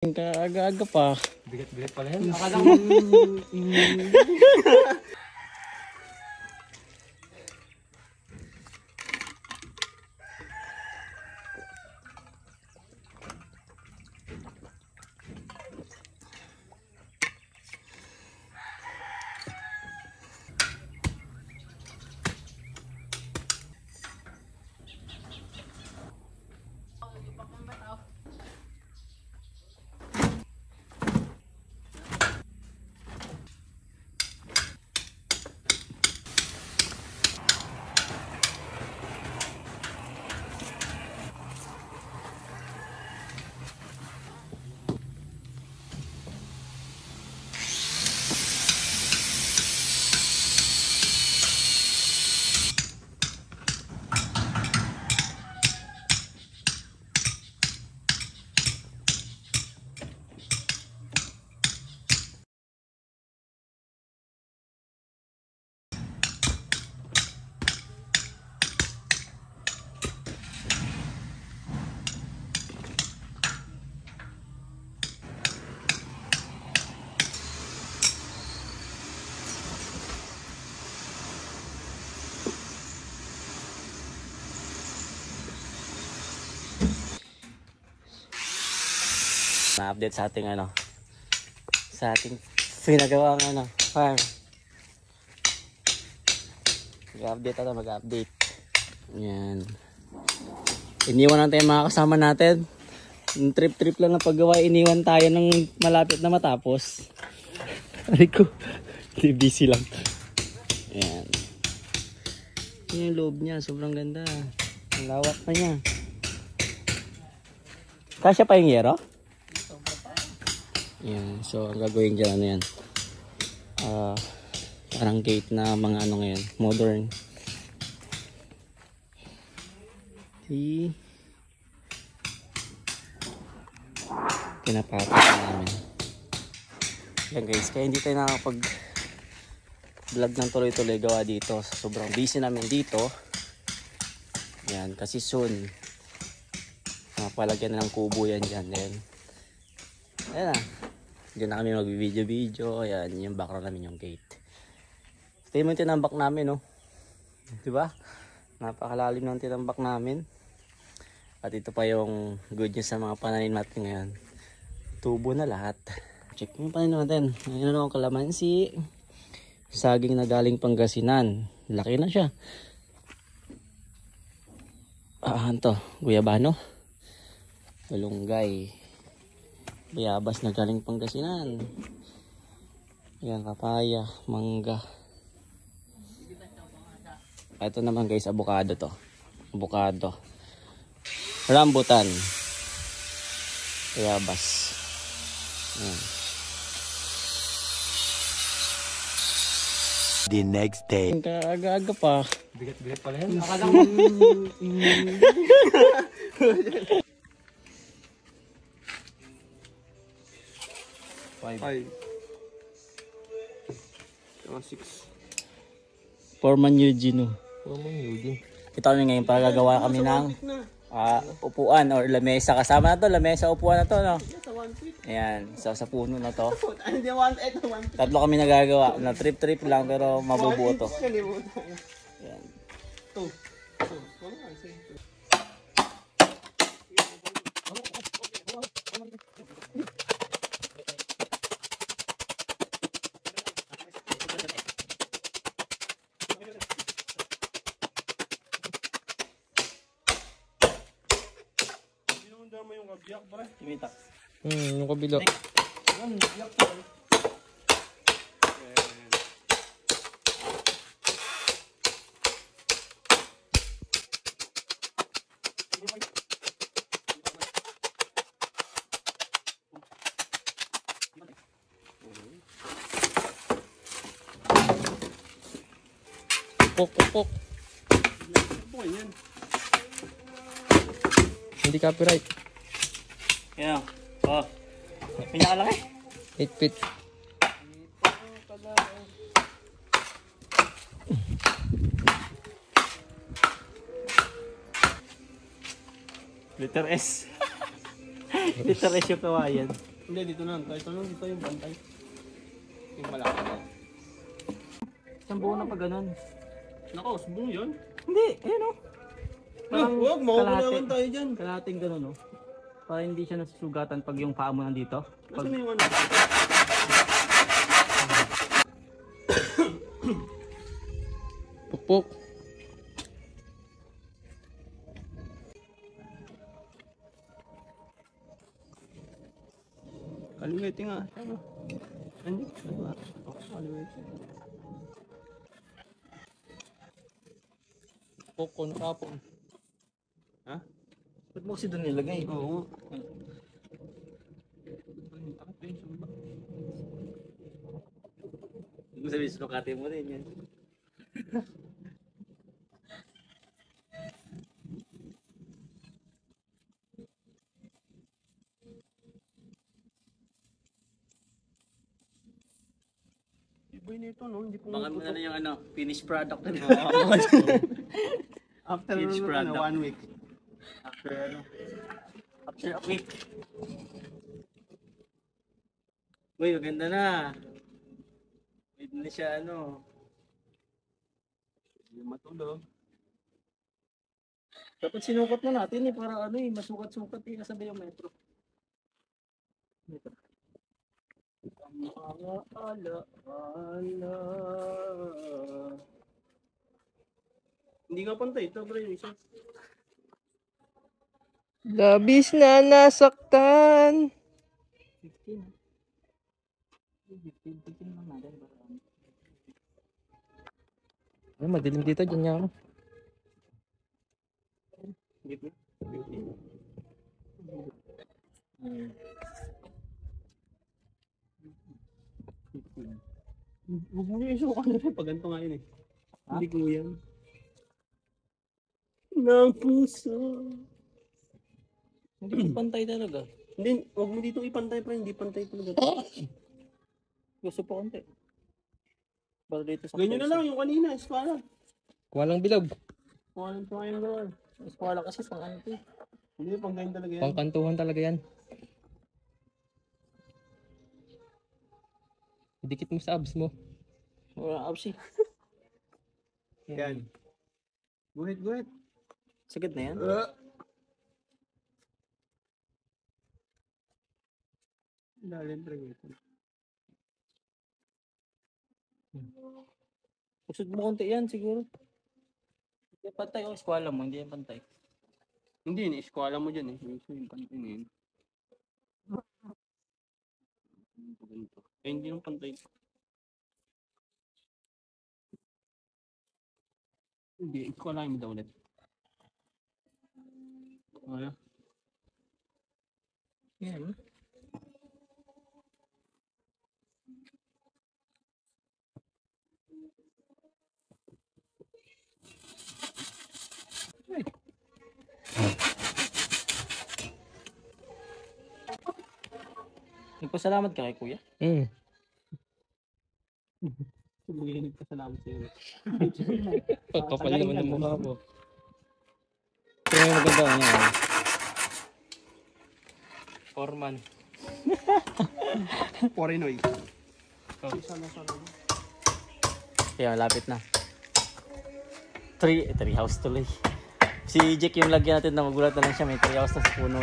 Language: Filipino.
Aga-aga pa. Bigat-bigat pala yan. Akala ko. Na-update sa ating sa ating pinagawang farm. Mag-update. Yan. Iniwan natin yung mga kasama natin. Yung trip lang na paggawa, iniwan tayo ng malapit na matapos. Ay ko, busy lang. Yan. Yan yung loob niya, sobrang ganda. Ang lawak pa niya. Kasya pa yung yero? Yan, so ang gagawin dyan, yan. Parang gate na mga ngayon, modern. Pinapatok namin. Yan guys, kaya hindi tayo nakakapag vlog ng tuloy-tuloy gawa dito. Sobrang busy namin dito. Yan, kasi soon palagyan na ng kubo yan dyan. Ayan na. Diyan na kami mag-video. Ayan, yung background namin, yung gate. Ito yung tinambak namin, no? Diba? Napakalalim ng tinambak namin. At ito pa yung good news sa mga pananim natin ngayon. Tubo na lahat. Check yung pananim natin. Ayan na ang kalamansi. Saging na galing Pangasinan. Laki na siya. Ito, guyabano. Malunggay. Bayabas na galing Pangasinan. Ayan, papaya, mangga. Ito naman guys, avocado to. Avocado. Rambutan. Bayabas. Ayan. The next day. Aga-aga pa. Bigat-bigat pala yan. Akala ko. 5. 6. Foreman Eugene. Ito kami ngayon para gagawa kami ng upuan or lamesa. Kasama na to, lamesa, upuan na to, no? Ayan, so sa puno na to. Tatlo kami nagagawa. Na trip lang pero mabubuo to. Ayan. Yung kabila. Pok. Hindi copyright. Ayan. Oh. Pinakalaki. 8 feet. Letter S. Letter S yung kawayan. Hindi, dito na. Kahit ano, dito yung bantay. Yung malaki na. Isang buo na pa ganun. Nako, subo yun. Hindi, ayun o. Huwag, makukulangan tayo dyan. Kalahating ganun o. Para hindi siya nasusugatan pag yung paa mo nandito. Nasa may ano? Pukpuk. Kaliwete nga. Hindi, ano? Kaliwete. Pukon kapon. Ha? Ba't mo kasi doon nilagay? Oo. Hindi mo sabihin, sinukati mo rin yan. Iba nito, no? Hindi po Baka mo na yung ano, finished product na. After Finished product. 1 week. After ano? After a week. Uy, maganda na. Pwede na siya ano. Hindi matulog. Dapat sinukat na natin eh, para ano eh, masukat-sukat eh, kasabay yung metro. Metro. Ala. Hindi nga pantay. Ito, bro, yung isa. Labis na nasaktan. 15. 15 lang natin. Ay, madilim dito, dyan niya ako. Gitna. Huwag mo yung isuka na rin. Pag ganito nga yun eh. Hindi ko yan. Ng puso. Hindi ko pantay talaga. Hindi, huwag mo dito ipantay pa. Hindi pantay talaga. Gusto pa konti. Para dito sa Ganyan na lang yung kanina. Eskwala. Walang bilog. Walang pangayon doon. Eskwala kasi pang ano to eh. Hindi, pang ganyan talaga yan. Pangkantuhan talaga yan. Dikit mo sa abs mo. Wala abs eh. Yan. Guhit. Sagad na yan. Lalim talaga ito. Pusod mo konti yan siguro. Hindi yan pantay o eskwala mo, hindi yan pantay. Hindi, ni-eskwala mo dyan eh. Yung pantay na yun. Ganito. Eh, hindi yung pantay. Hindi, eskwala mo daw ulit. Wala. Yan. Nagpasalamat ka kay kuya? Sige, nagpasalamat sa'yo. Pagkapal naman ng mukha mo. Kaya yung maganda ko niya. Foreman. Porinoy. Oh. Kaya lapit na. Tree house tuloy. Si Jack yung lagyan natin na magulat na lang siya, may tree house na sa puno.